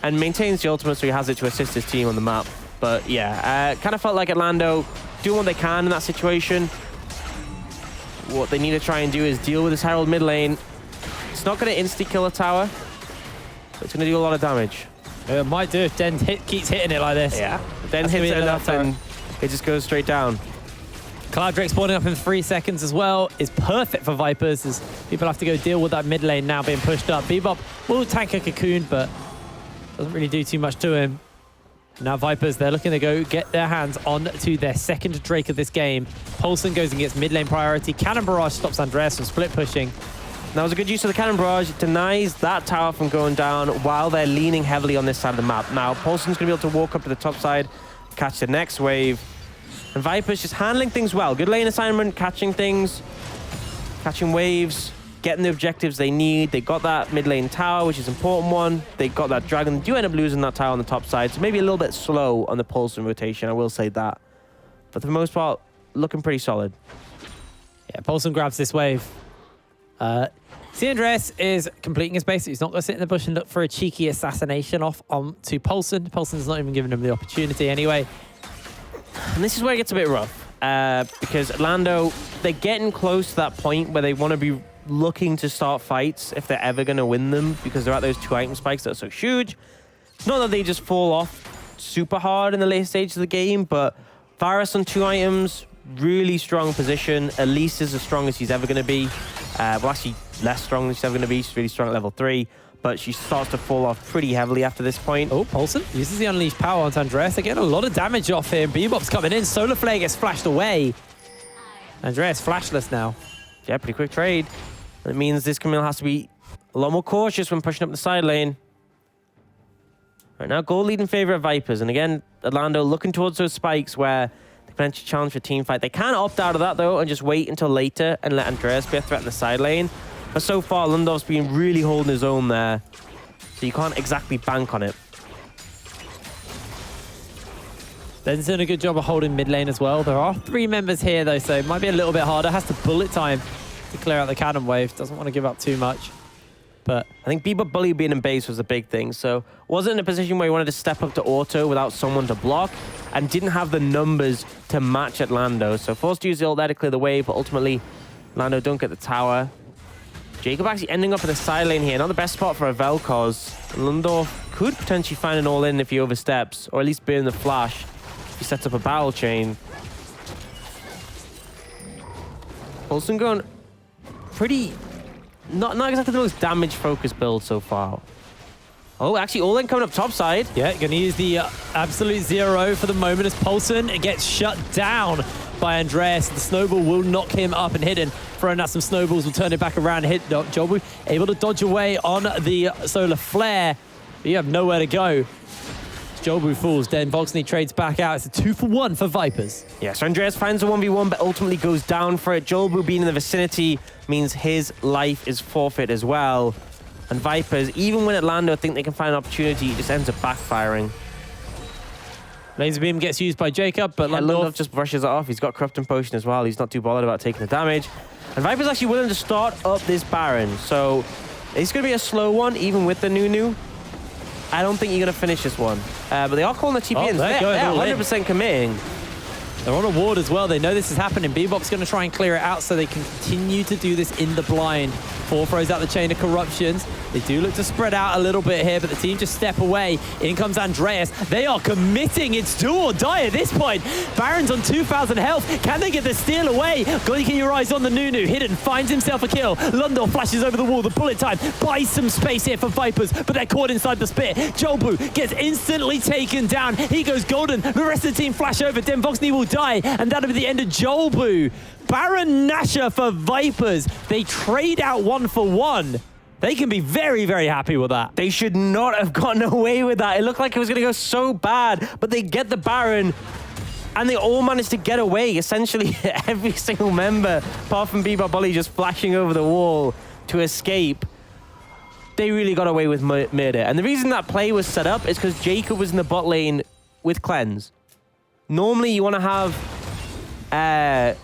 Speaker 2: And maintains the ultimate, so he has it to assist his team on the map. But yeah, kind of felt like Atlando doing what they can in that situation. What they need to try and do is deal with this Herald mid lane. It's not going to insta-kill a tower, but it's going to do a lot of damage.
Speaker 1: It might do if Den keeps hitting it like this.
Speaker 2: Yeah. Den hits it enough and it just goes straight down.
Speaker 1: Cloud Drake spawning up in 3 seconds as well is perfect for Vipers as people have to go deal with that mid lane now being pushed up. Bebop will tank a Cocoon, but doesn't really do too much to him. Now Vipers, they're looking to go get their hands on to their second Drake of this game. Paulson goes and gets mid lane priority. Cannon Barrage stops Andreas from split pushing.
Speaker 2: That was a good use of the Cannon Barrage. It denies that tower from going down while they're leaning heavily on this side of the map. Now, Paulson's going to be able to walk up to the top side, catch the next wave. And Viper's just handling things well. Good lane assignment, catching things, catching waves, getting the objectives they need. They got that mid lane tower, which is an important one. They got that dragon. They do end up losing that tower on the top side, so maybe a little bit slow on the Paulson rotation, I will say that. But for the most part, looking pretty solid.
Speaker 1: Yeah, Paulson grabs this wave. Andreas is completing his base. He's not going to sit in the bush and look for a cheeky assassination off to Paulson. Paulson's not even giving him the opportunity anyway.
Speaker 2: And this is where it gets a bit rough, because Atlando, they're getting close to that point where they want to be looking to start fights if they're ever going to win them, because they're at those 2 item spikes that are so huge. It's not that they just fall off super hard in the later stages of the game, but Varus on 2 items, really strong position. Elise is as strong as she's ever going to be. Well, actually, less strong than she's ever going to be. She's really strong at level 3, but she starts to fall off pretty heavily after this point.
Speaker 1: Oh, Paulson uses the Unleashed Power onto Andreas. They're getting a lot of damage off him. Bebop's coming in. Solar Flare gets flashed away. Andreas flashless now.
Speaker 2: Yeah, pretty quick trade. It means this Camille has to be a lot more cautious when pushing up the side lane. Right now, gold lead in favor of Vipers. And again, Atlando looking towards those spikes where they potentially challenge for team fight. They can opt out of that, though, and just wait until later and let Andreas be a threat in the side lane. But so far, Lundorf's been really holding his own there. So you can't exactly bank on it.
Speaker 1: Ben's doing a good job of holding mid lane as well. There are 3 members here, though, so it might be a little bit harder. Has to bullet time to clear out the cannon wave. Doesn't want to give up too much. But
Speaker 2: I think Bebop Bully being in base was a big thing. So wasn't in a position where he wanted to step up to auto without someone to block, and didn't have the numbers to match Atlando. So forced to use the ult there to clear the wave, but ultimately Atlando don't get the tower. Jacob actually ending up in the side lane here. Not the best spot for a Vel'Koz. Lundorf could potentially find an all-in if he oversteps, or at least burn the flash if he sets up a battle chain. Paulson going pretty... Not exactly the most damage-focused build so far. Oh, actually, all-in coming up top side.
Speaker 1: yeah, going to use the absolute 0 for the moment as Paulson gets shut down by Andreas. The snowball will knock him up and hidden. Throwing out some snowballs will turn it back around and hit Jobu. Able to dodge away on the solar flare. But you have nowhere to go. Jobu falls, then Volksny trades back out. It's a 2-for-1 for Vipers.
Speaker 2: Yeah, so Andreas finds a 1v1, but ultimately goes down for it. Jobu being in the vicinity means his life is forfeit as well. And Vipers, even when Atlando think they can find an opportunity, it just ends up backfiring.
Speaker 1: Laser Beam gets used by Jacob, but
Speaker 2: Lundorf just brushes it off. He's got Corrupting Potion as well. He's not too bothered about taking the damage. And Viper's actually willing to start up this Baron. So it's going to be a slow one, even with the Nunu. I don't think you're going to finish this one. But they are calling the TP in. They're 100% committing.
Speaker 1: They're on a ward as well. They know this is happening. Bebop's going to try and clear it out so they can continue to do this in the blind. 4 throws out the chain of corruptions. They do look to spread out a little bit here, but the team just step away. In comes Andreas. They are committing. It's do or die at this point. Baron's on 2,000 health. Can they get the steal away? Blinking your eyes on the Nunu. Hidden finds himself a kill. Lundor flashes over the wall. The bullet time buys some space here for Vipers, but they're caught inside the spit. Jobu gets instantly taken down. He goes golden. The rest of the team flash over. Den Voxney will die, and that'll be the end of Jobu. Baron Nashor for Vipers. They trade out 1-for-1. They can be very, very happy with that.
Speaker 2: They should not have gotten away with that. It looked like it was going to go so bad, but they get the Baron, and they all managed to get away. Essentially, every single member, apart from Bebop Bully just flashing over the wall to escape. They really got away with murder. And the reason that play was set up is because Jacob was in the bot lane with Cleanse. Normally, you want to have...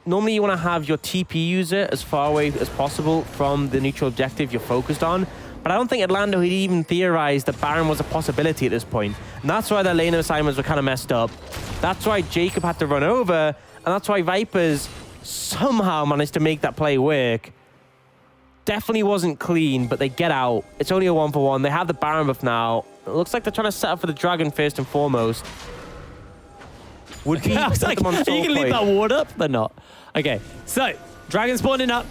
Speaker 2: Normally, you want to have your TP user as far away as possible from the neutral objective you're focused on. But I don't think Atlando had even theorized that Baron was a possibility at this point. And that's why their lane assignments were kind of messed up. That's why Jacob had to run over. And that's why Vipers somehow managed to make that play work. Definitely wasn't clean, but they get out. It's only a 1-for-1. They have the Baron buff now. It looks like they're trying to set up for the Dragon first and foremost. Would be
Speaker 1: I was like, are you going to leave that ward up? They're not. Okay, so Dragon spawning up.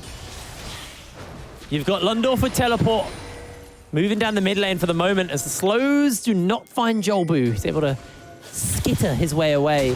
Speaker 1: You've got Lundorf with teleport. Moving down the mid lane for the moment as the slows do not find Jolbu. He's able to skitter his way away.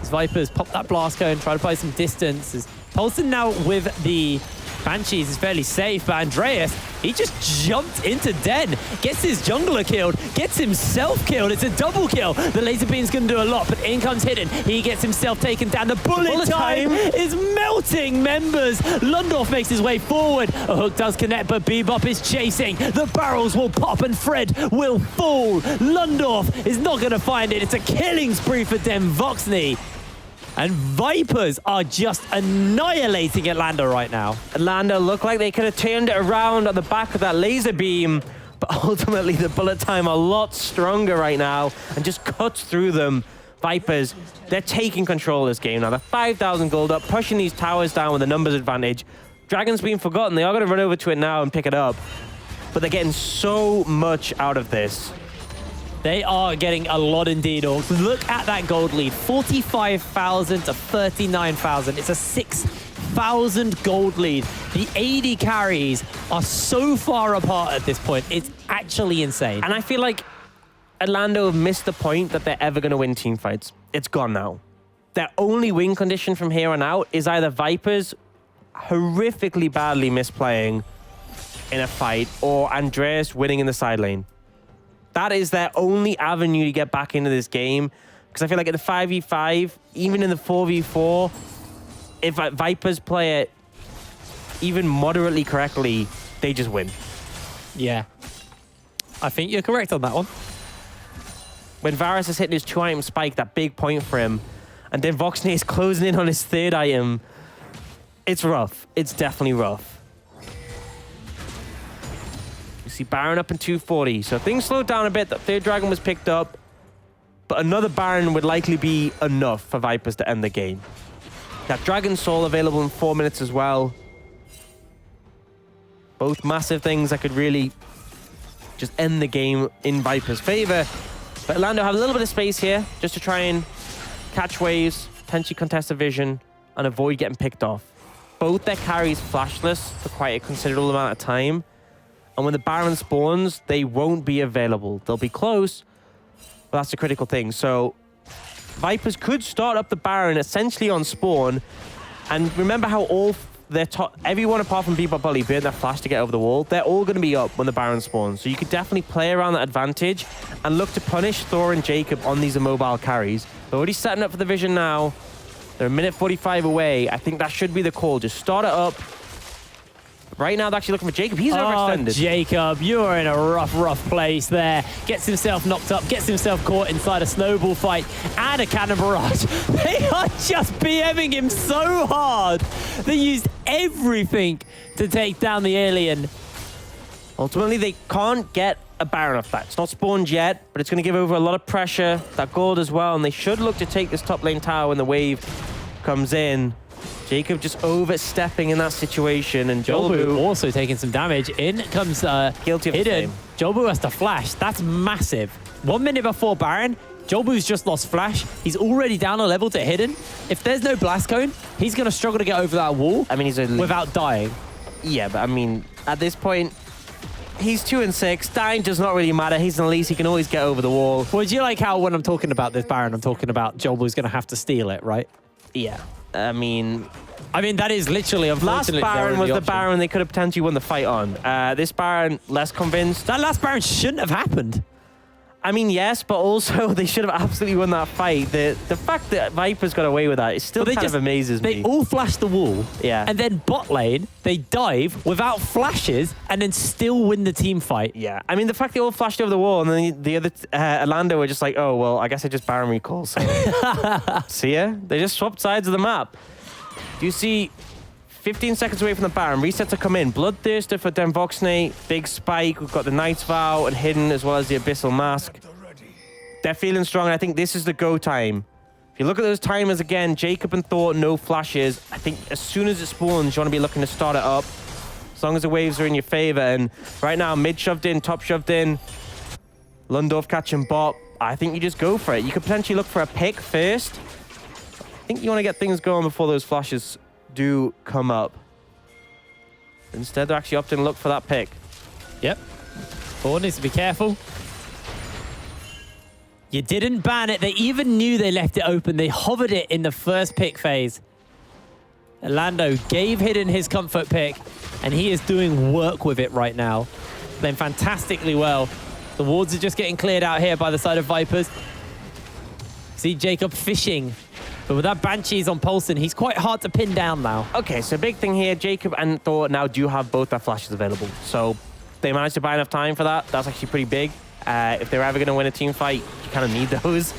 Speaker 1: As Vipers pop that blast cone, try to play some distance. As Paulson now with the Banshees is fairly safe, but Andreas, he just jumped into Den, gets his jungler killed, gets himself killed. It's a double kill. The laser beam's going to do a lot, but in comes Hidden. He gets himself taken down. The bullet time is melting members. Lundorf makes his way forward. A hook does connect, but Bebop is chasing. The barrels will pop and Fred will fall. Lundorf is not going to find it. It's a killing spree for Den Voxney. And Vipers are just annihilating Atlando right now.
Speaker 2: Atlando look like they could have turned it around on the back of that laser beam, but ultimately the bullet time a lot stronger right now and just cuts through them. Vipers, they're taking control of this game now. They're 5,000 gold up, pushing these towers down with a numbers advantage. Dragon's been forgotten. They are going to run over to it now and pick it up, but they're getting so much out of this.
Speaker 1: They are getting a lot indeed. Look at that gold lead, 45,000 to 39,000. It's a 6,000 gold lead. The AD carries are so far apart at this point. It's actually insane.
Speaker 2: And I feel like Atlando have missed the point that they're ever going to win team fights. It's gone now. Their only win condition from here on out is either Vipers horrifically badly misplaying in a fight or Andreas winning in the side lane. That is their only avenue to get back into this game. Because I feel like in the 5v5, even in the 4v4, if Vipers play it even moderately correctly, they just win.
Speaker 1: Yeah. I think you're correct on that one.
Speaker 2: When Varus is hitting his 2-item spike, that big point for him, and then Voxney is closing in on his 3rd item, it's rough. It's definitely rough. See Baron up in 240, so things slowed down a bit. The 3rd dragon was picked up, but another Baron would likely be enough for Vipers to end the game. That Dragon Soul available in 4 minutes as well. Both massive things that could really just end the game in Vipers' favor. But Atlando have a little bit of space here just to try and catch waves, potentially contest a vision, and avoid getting picked off. Both their carries flashless for quite a considerable amount of time. And when the Baron spawns, they won't be available. They'll be close, but that's the critical thing. So Vipers could start up the Baron essentially on spawn. And remember how all their everyone apart from Bebop Bully burnt their flash to get over the wall. They're all going to be up when the Baron spawns. So you could definitely play around that advantage and look to punish Thor and Jacob on these immobile carries. They're already setting up for the vision now. They're a minute 45 away. I think that should be the call. Just start it up. Right now, they're actually looking for Jacob. He's overextended.
Speaker 1: Jacob, you're in a rough place there. Gets himself knocked up, gets himself caught inside a snowball fight and a cannon barrage. They are just BMing him so hard. They used everything to take down the alien.
Speaker 2: Ultimately, they can't get a Baron off that. It's not spawned yet, but it's going to give over a lot of pressure. That gold as well, and they should look to take this top lane tower when the wave comes in. Jacob just overstepping in that situation, and
Speaker 1: Jolbu also taking some damage. In comes
Speaker 2: guilty of
Speaker 1: Hidden. Jolbu has to flash. That's massive. 1 minute before Baron, Jolbu's just lost flash. He's already down a level to Hidden. If there's no blast cone, he's going to struggle to get over that wall.
Speaker 2: I mean, he's
Speaker 1: without dying.
Speaker 2: Yeah, but I mean, at this point, he's 2 and 6. Dying does not really matter. He's an elite. He can always get over the wall.
Speaker 1: Well, do you like how when I'm talking about this Baron, I'm talking about Jolbu's going to have to steal it, right?
Speaker 2: Yeah. I mean,
Speaker 1: that is literally,
Speaker 2: last Baron was the Baron they could have potentially won the fight on. This Baron, less convinced.
Speaker 1: That last Baron shouldn't have happened.
Speaker 2: I mean, yes, but also they should have absolutely won that fight. The fact that Vipers got away with that is still kind of amazes me.
Speaker 1: They all flashed the wall.
Speaker 2: Yeah.
Speaker 1: And then bot lane, they dive without flashes and then still win the team fight.
Speaker 2: Yeah. I mean, the fact they all flashed over the wall and then the other Atlando were just like, oh, well, I guess I just Baron recall. So see ya? They just swapped sides of the map. Do you see 15 seconds away from the Baron? Reset to come in. Bloodthirster for Den Voxney. Big spike. We've got the Knight's Vow and Hidden as well as the Abyssal Mask. They're feeling strong. I think this is the go time. If you look at those timers again, Jacob and Thor, no flashes. I think as soon as it spawns, you want to be looking to start it up. As long as the waves are in your favor. And right now, mid shoved in, top shoved in. Lundorf catching bot. I think you just go for it. You could potentially look for a pick first. I think you want to get things going before those flashes do come up. Instead, they're actually opting to look for that pick.
Speaker 1: Yep. Thor needs to be careful. You didn't ban it. They even knew they left it open. They hovered it in the first pick phase. Atlando gave Hidden his comfort pick, and he is doing work with it right now. Playing fantastically well. The wards are just getting cleared out here by the side of Vipers. See Jacob fishing. But with that Banshees on Paulson, he's quite hard to pin down now.
Speaker 2: Okay, so big thing here, Jacob and Thor now do have both their flashes available. So they managed to buy enough time for that. That's actually pretty big. If they're ever going to win a team fight, you kind of need those.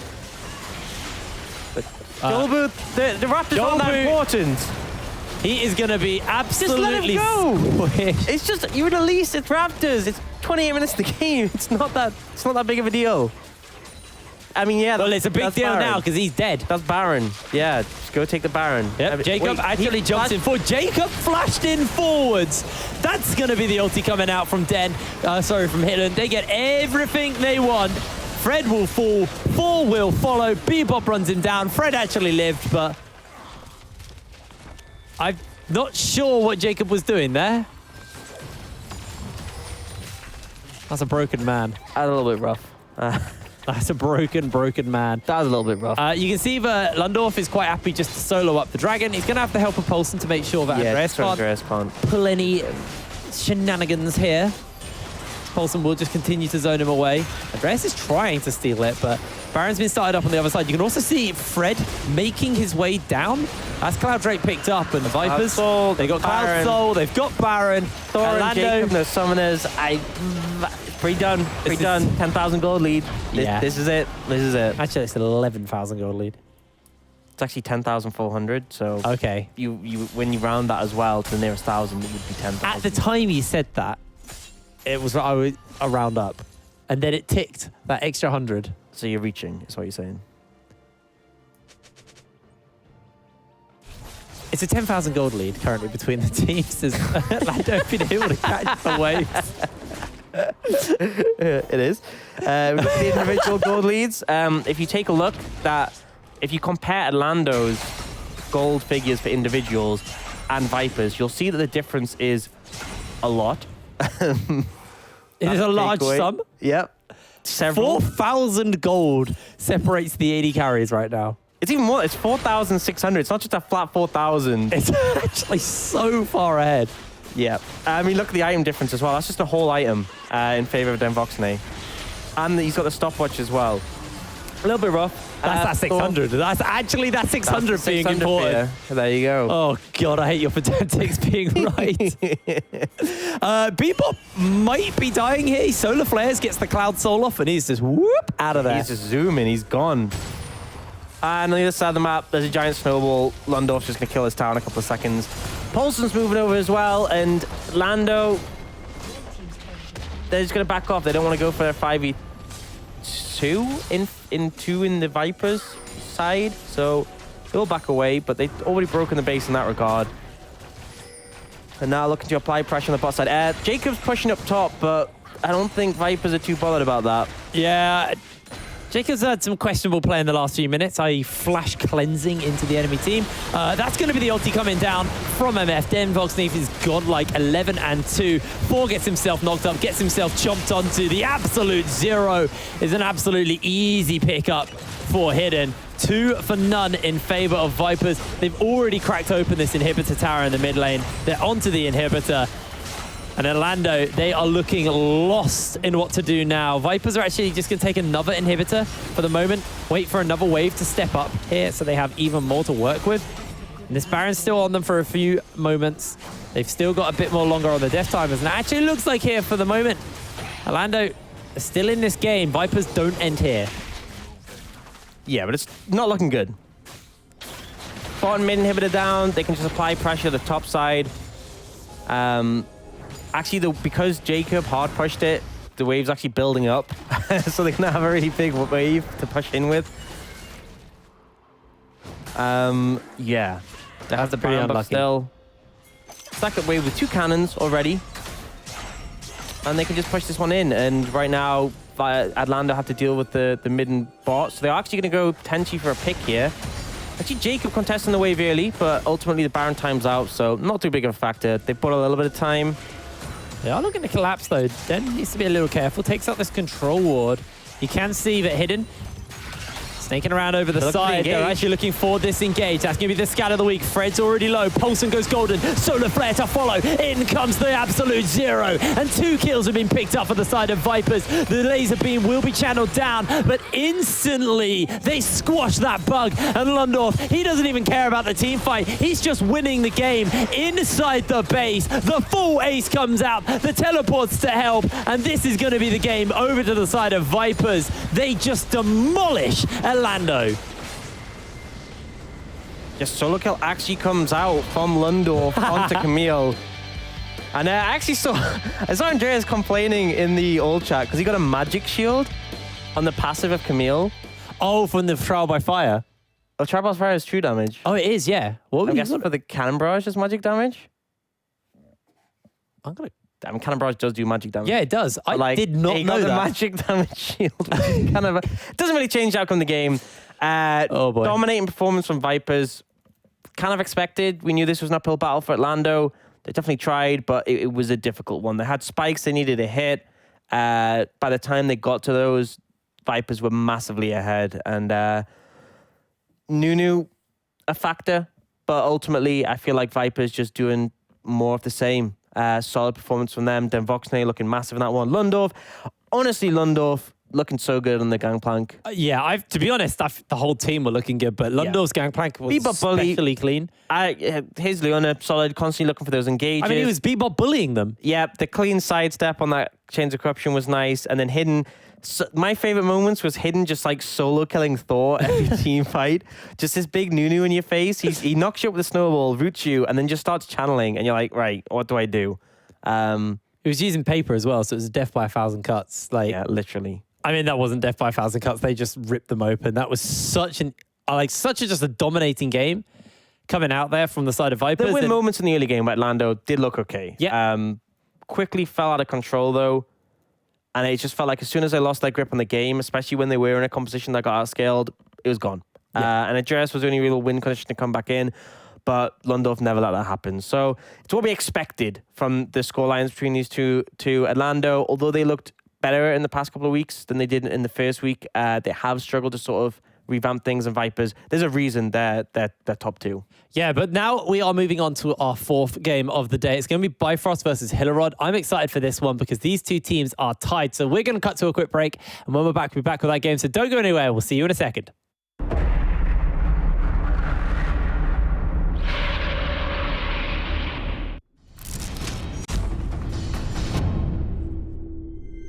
Speaker 2: Joel, the Raptors aren't that important.
Speaker 1: He is going to be absolutely...
Speaker 2: Just let him go. It's just, you release it's Raptors. It's 28 minutes to the game. It's not that big of a deal. I mean, yeah.
Speaker 1: Well, it's a big deal
Speaker 2: Baron.
Speaker 1: now because he's dead.
Speaker 2: That's Baron. Yeah, just go take the Baron.
Speaker 1: Yep, Jacob actually jumps in forward. Jacob flashed in forwards. That's going to be the ulti coming out from from Hidden. They get everything they want. Fred will fall. Thor will follow. Bebop runs him down. Fred actually lived, but I'm not sure what Jacob was doing there. That's a broken man.
Speaker 2: A little bit rough.
Speaker 1: That's a broken man.
Speaker 2: That was a little bit rough.
Speaker 1: You can see that Lundorf is quite happy just to solo up the dragon. He's going to have the help of Paulson to make sure that Andreas can't pull any shenanigans here. Paulson will just continue to zone him away. Andreas is trying to steal it, but Baron's been started up on the other side. You can also see Fred making his way down. As Cloud Drake picked up, and the Vipers, they got Cloud Soul, they've got Baron,
Speaker 2: Thor and Jacob, no summoners. Pretty done. 10,000 gold lead. This is it.
Speaker 1: Actually, it's an 11,000 gold lead.
Speaker 2: It's actually 10,400. So
Speaker 1: okay,
Speaker 2: you when you round that as well to the nearest 1,000, it would be 10,000.
Speaker 1: At the time you said that, it was a round up, and then it ticked that extra 100.
Speaker 2: So you're reaching, is what you're saying.
Speaker 1: It's a 10,000 gold lead currently between the teams. I don't been able to catch the waves.
Speaker 2: It is. We've got the individual gold leads. If you take a look, if you compare Atlando's gold figures for individuals and Vipers, you'll see that the difference is a lot.
Speaker 1: It is a large sum.
Speaker 2: Yep.
Speaker 1: 4,000 gold separates the AD carries right now.
Speaker 2: It's even more. It's 4,600. It's not just a flat 4,000.
Speaker 1: It's actually so far ahead.
Speaker 2: Yeah. I mean, look at the item difference as well. That's just a whole item in favor of Denvoxney. And he's got the stopwatch as well. A little bit rough.
Speaker 1: That's that 600. That's actually that 600 being important.
Speaker 2: There you go.
Speaker 1: Oh, God, I hate your Potentics being right. Bebop might be dying here. He solar flares, gets the Cloud Soul off, and he's just whoop out of there.
Speaker 2: He's just zooming. He's gone. And on the other side of the map, there's a giant snowball. Lundorf's just going to kill his tower in a couple of seconds. Paulson's moving over as well, and Lando, they're just going to back off. They don't want to go for their 5v2 in the Vipers side, so they'll back away, but they've already broken the base in that regard. And now looking to apply pressure on the bot side. Jacob's pushing up top, but I don't think Vipers are too bothered about that.
Speaker 1: Yeah. Jacob's had some questionable play in the last few minutes, i.e. flash cleansing into the enemy team. That's going to be the ulti coming down from MF. Denvoxney is godlike 11-2. Thor gets himself knocked up, gets himself chomped onto. The absolute zero is an absolutely easy pickup for Hidden. 2 for none in favor of Vipers. They've already cracked open this inhibitor tower in the mid lane. They're onto the inhibitor. And Atlando, they are looking lost in what to do now. Vipers are actually just going to take another inhibitor for the moment. Wait for another wave to step up here so they have even more to work with. And this Baron's still on them for a few moments. They've still got a bit more longer on the death timers. And it actually looks like here for the moment, Atlando is still in this game. Vipers don't end here.
Speaker 2: Yeah, but it's not looking good. Bottom mid inhibitor down. They can just apply pressure to the top side. Actually, because Jacob hard pushed it, the wave's actually building up. So they're going to have a really big wave to push in with. Yeah. They have the
Speaker 1: pretty unlucky.
Speaker 2: Still. Stack up wave with 2 cannons already. And they can just push this one in. And right now, Atlando have to deal with the mid and bot. So they're actually going to go potentially for a pick here. Actually, Jacob contesting the wave early, but ultimately the Baron times out. So not too big of a factor. They put a little bit of time.
Speaker 1: They are looking to collapse, though. Den needs to be a little careful. Takes out this control ward. You can see that hidden. Snaking around over the side. They're actually looking for this engage. That's going to be the scat of the week. Fred's already low. Paulson goes golden. Solar Flare to follow. In comes the absolute zero. And 2 kills have been picked up for the side of Vipers. The laser beam will be channeled down, but instantly they squash that bug. And Lundorf, he doesn't even care about the team fight. He's just winning the game inside the base. The full ace comes out. The teleports to help. And this is going to be the game over to the side of Vipers. They just demolish Atlando.
Speaker 2: Just solo kill actually comes out from Lundorf onto Camille. And I actually I saw Andreas complaining in the old chat because he got a magic shield on the passive of Camille.
Speaker 1: Oh, from the trial by fire.
Speaker 2: Oh, trial by fire is true damage.
Speaker 1: Oh, it is, yeah. What
Speaker 2: I'm guessing for the cannon barrage is magic damage. I mean, cannon barrage does do magic damage.
Speaker 1: Yeah, it does. I did not know
Speaker 2: that.
Speaker 1: The
Speaker 2: magic damage shield, which is kind of doesn't really change the outcome of the game.
Speaker 1: Oh boy.
Speaker 2: Dominating performance from Vipers, kind of expected. We knew this was an uphill battle for Atlando. They definitely tried, but it was a difficult one. They had spikes they needed to hit. By the time they got to those, Vipers were massively ahead. And Nunu, a factor, but ultimately I feel like Vipers just doing more of the same. Solid performance from them. Then Voxnay looking massive in that one. Lundorf, honestly, Lundorf looking so good on the gangplank.
Speaker 1: Yeah, to be honest, the whole team were looking good, but Lundorf's gangplank was especially clean.
Speaker 2: His Leona solid, constantly looking for those engages.
Speaker 1: I mean, he was Bebop bullying them.
Speaker 2: Yeah, the clean sidestep on that Chains of Corruption was nice, and then Hidden. So my favorite moments was Hidden just like solo killing Thor every team fight. Just this big Nunu in your face. He knocks you up with a snowball, roots you, and then just starts channeling, and you're like, right, what do I do?
Speaker 1: He was using paper as well, so it was death by 1,000 cuts.
Speaker 2: Yeah, literally.
Speaker 1: I mean, that wasn't death by 1,000 cuts. They just ripped them open. That was such a dominating game coming out there from the side of Vipers.
Speaker 2: There were moments in the early game where Atlando did look okay.
Speaker 1: Yeah.
Speaker 2: Quickly fell out of control though. And it just felt like as soon as they lost their grip on the game, especially when they were in a composition that got outscaled, it was gone. Yeah. And Andreas was the only real win condition to come back in. But Lundorf never let that happen. So it's what we expected from the scorelines between these two Atlando. Although they looked better in the past couple of weeks than they did in the first week, they have struggled to sort of revamp things, and Vipers, there's a reason they're top 2.
Speaker 1: Yeah, but now we are moving on to our 4th game of the day. It's going to be Bifrost versus Hillerod. I'm excited for this one because these two teams are tied. So we're going to cut to a quick break, and when we're back, we'll be back with that game. So don't go anywhere. We'll see you in a second.